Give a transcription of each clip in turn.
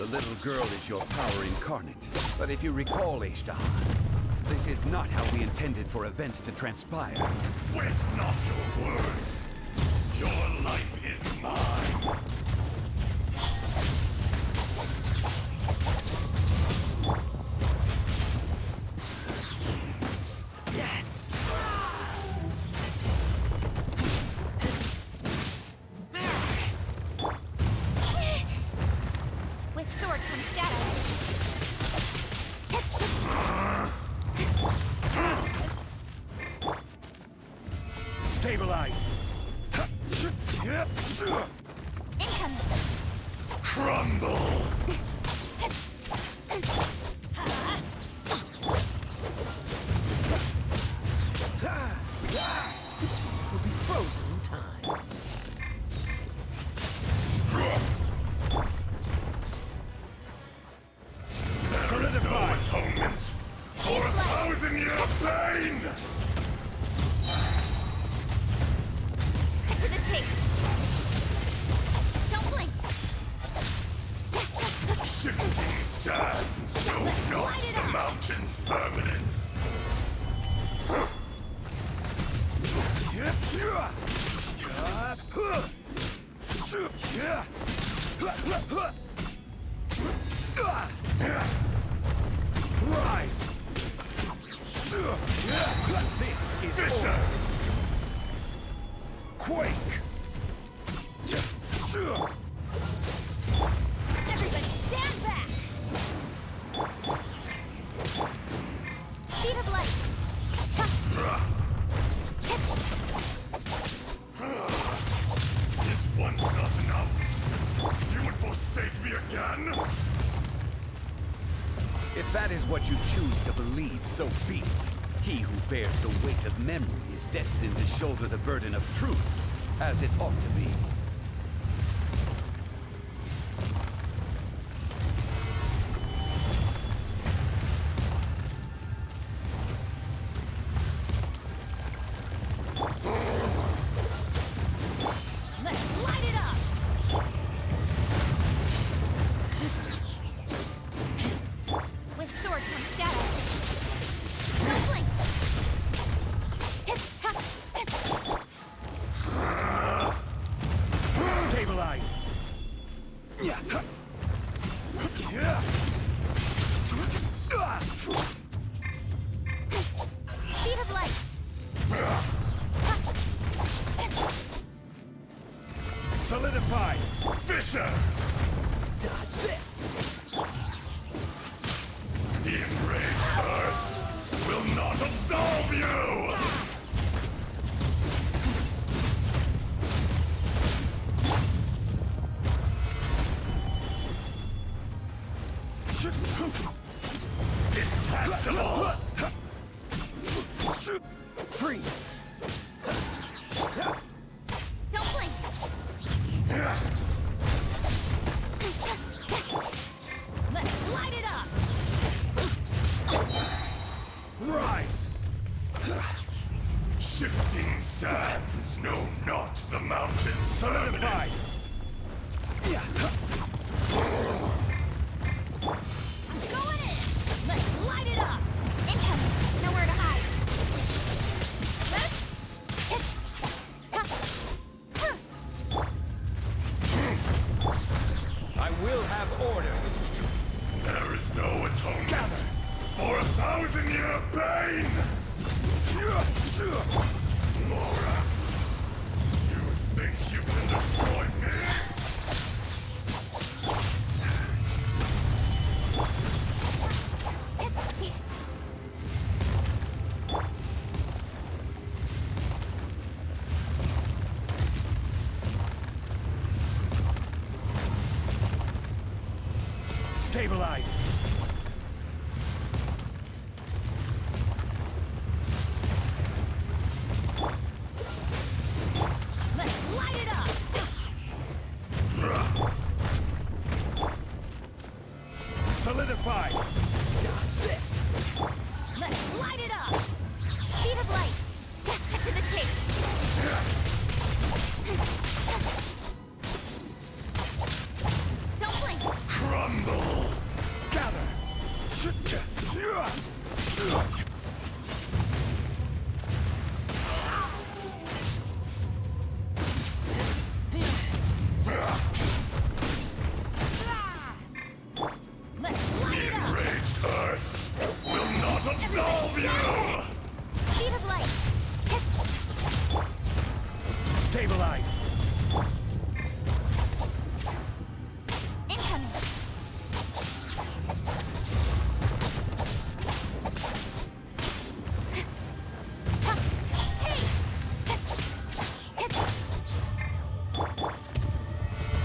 The little girl is your power incarnate. But if you recall, Ishtar, this is not how we intended for events to transpire. Waste not your words. Your life is mine. With sword comes shadow. Stabilize! Incoming. Crumble! This one will be frozen in time. There is no atonement for 1,000-year pain! Cut to the chase. Don't blink. Shifting sands know not the mountain's permanence. Rise! This is Fisher! order. Quake! Everybody stand back. Speed of light. Is once not enough? You would forsake me again? If that is what you choose to believe, so be it. He who bears the weight of memory is destined to shoulder the burden of truth, as it ought to be. Let's light it up. With sword comes shadow. Don't blink. Stabilize! Speed of light. Solidify! Fisher! Dodge this. The enraged earth will not absolve you! Detestable! Freeze! Don't blink. Let's light it up. Rise! Shifting sands know not the mountain's permanence. Going in. Let's light it up. Incoming. Nowhere to hide. I will have order. There is no atonement for 1,000-year pain! Morax, you think you can destroy me? Stabilize! Let's light it up. Solidify! Dodge this. Let's light it up. Speed of light. Cut to the chase. Don't blink. Crumble! tremble. Gather! Let's light The it up! enraged earth will not absolve you! Sheet of light! Stabilize! Incoming!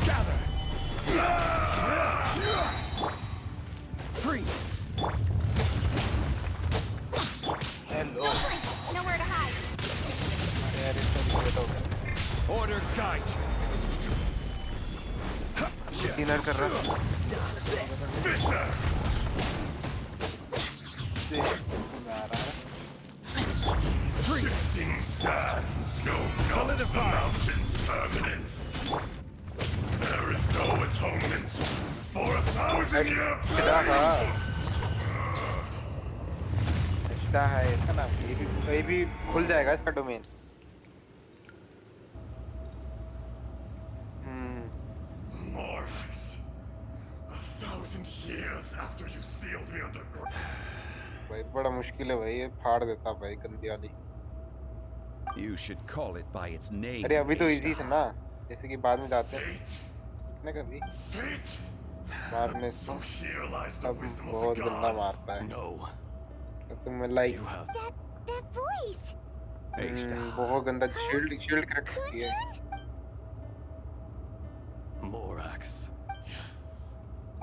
Gather! Freeze! Don't blink! Nowhere to hide! Order guide you! Dinner कर रहा था Fisher! Shifting sands know not the mountain's permanence. There is no atonement for 1,000-year क्या pain. था अच्छा है इसका नाम ये भी खुल जाएगा इसका domain Morax, 1,000 years after you sealed me underground. भाई बड़ा मुश्किल है भाई ये फाड़ देता भाई गंदी वाली You should call it by its name. अरे अभी तो इजी Ishtar. था ना जैसे कि बाद में जाते हैं Fate, ना कभी fate. मारने So से here lies the अब wisdom of बहुत the गंदा gods. मारता है No, तो तुम्हें like you have. That voice! Ishtar. बहुत गंदा शील्ड क्रैक करती है Morax.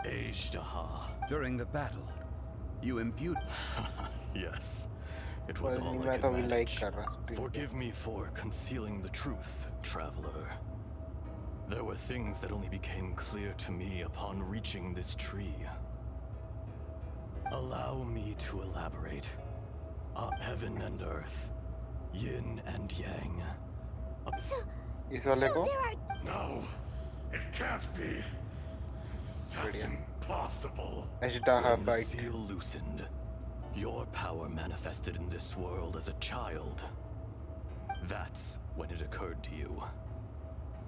Ajdaha. During the battle, you imbued. Yes, it was all I मैं could तो अभी लाइक manage. कर रहा हूँ Forgive me for concealing the truth, traveler. There were things that only became clear to me upon reaching this tree. Allow me to elaborate. Heaven and earth, yin and yang. इस वाले को There are... No, it can't be. That's impossible. अजडाहा When the bite seal loosened, your power manifested in this world as a child. That's when it occurred to you.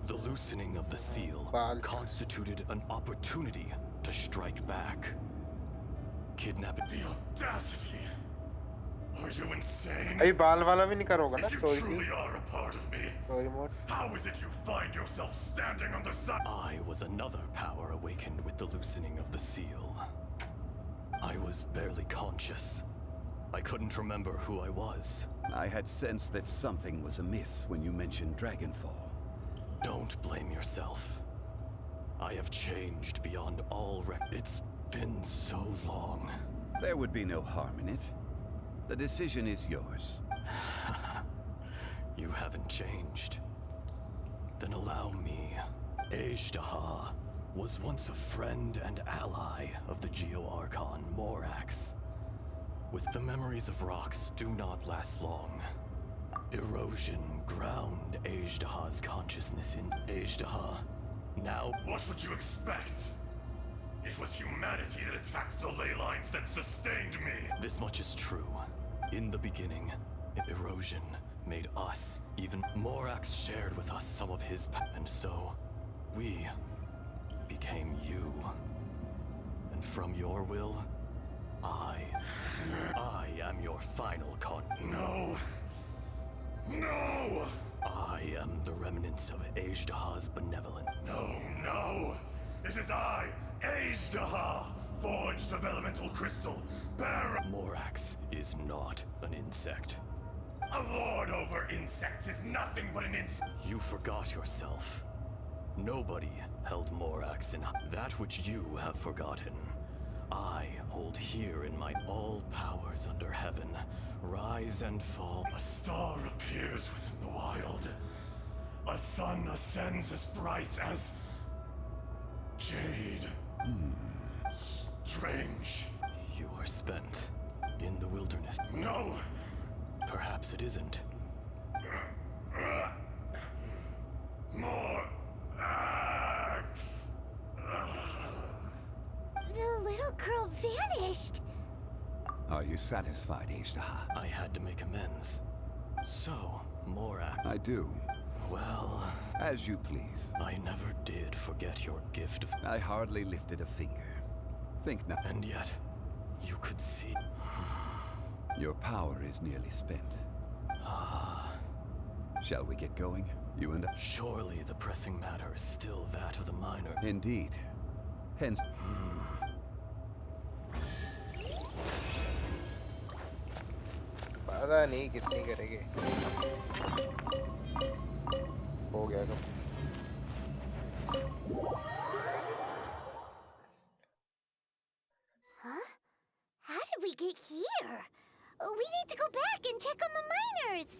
The loosening of the seal Bal. constituted an opportunity to strike back. Kidnapping. The audacity. Are you insane? अभी बाल वाला भी नहीं करोगा ना If you story truly are a part of me, story mode how is it you find yourself standing on the side? I was another power awakened with the loosening of the seal. I was barely conscious. I couldn't remember who I was. I had sensed that something was amiss when you mentioned Dragonfall. Don't blame yourself. I have changed beyond all It's been so long. There would be no harm in it. The decision is yours. You haven't changed. Then allow me. Ajdaha was once a friend and ally of the Geo-Archon Morax. With the memories of rocks do not last long. Erosion ground Ajdaha's consciousness in Ajdaha. Now What would you expect? It was humanity that attacked the ley lines that sustained me. this much is true. In the beginning, erosion made us, even Morax shared with us some of his and so we became you. And from your will, I am your final No. No. I am the remnants of Ajdaha's benevolent. No. It is I, Ajdaha, forged of elemental crystal, bearer. Morax is not an insect. A lord over insects is nothing but an insect. You forgot yourself. Nobody held Morax in that which you have forgotten. I hold here in my all powers under heaven, rise and fall. A star appears within the wild. A sun ascends as bright as jade. Strange. You are spent in the wilderness. No. Perhaps it isn't. More axe. little girl vanished. Are you satisfied, Ishtaha? I had to make amends. So, Morak. I do. Well, As you please. I never did forget your gift of. I hardly lifted a finger. Think not. And yet, you could see. Your power is nearly spent. Shall we get going? You and I? Surely the pressing matter is still that of the minor. Indeed. Hence. पता नहीं कितनी करेंगे हो गया सब Huh? How did we get here? We need to go back and check on the miners.